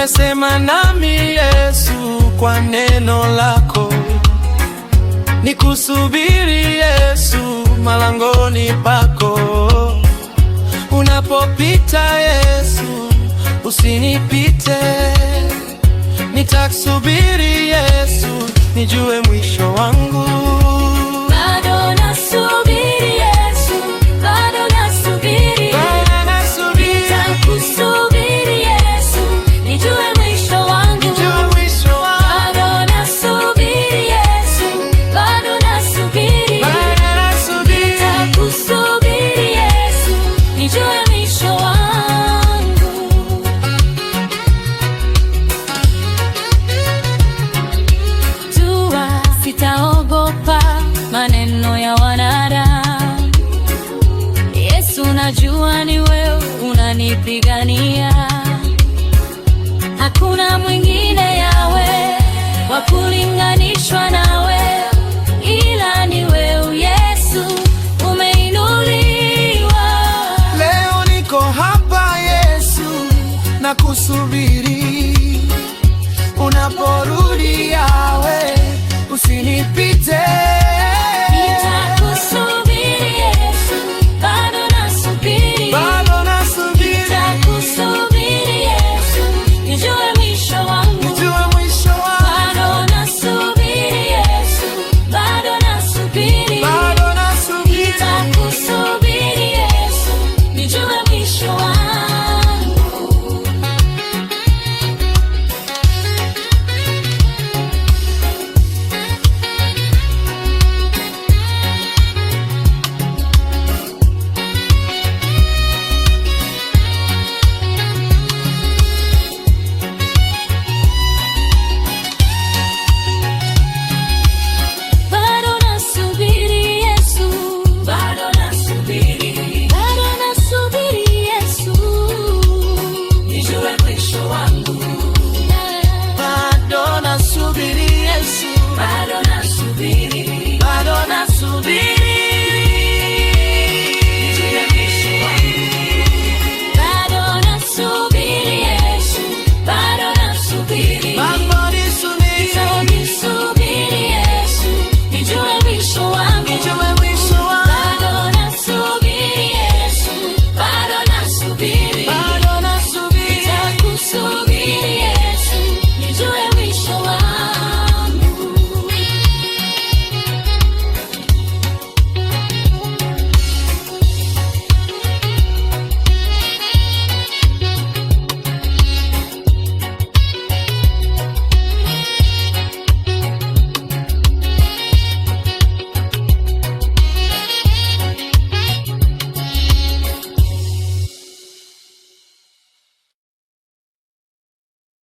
Umesema nami Yesu kwa neno lako, nikusubiri Yesu malangoni pako. Unapopita Yesu usinipite, nitakusubiri Yesu nijue mwisho wangu. Bado nasubiri Yesu, bado nasubiri, nitakusubiri Yesu nijue mwisho wangu. Bado nasubiri Yesu, bado nasubiri, nitakusubiri Yesu nijue mwisho wangu. Sitaogopa maneno ya wanadamu. Yesu, najua ni wewe unanipigania. Hakuna mwingine yawe wa kulinganishwa nawe, ila ni wewe Yesu umeinuliwa. Leo niko hapa Yesu nakusubiri.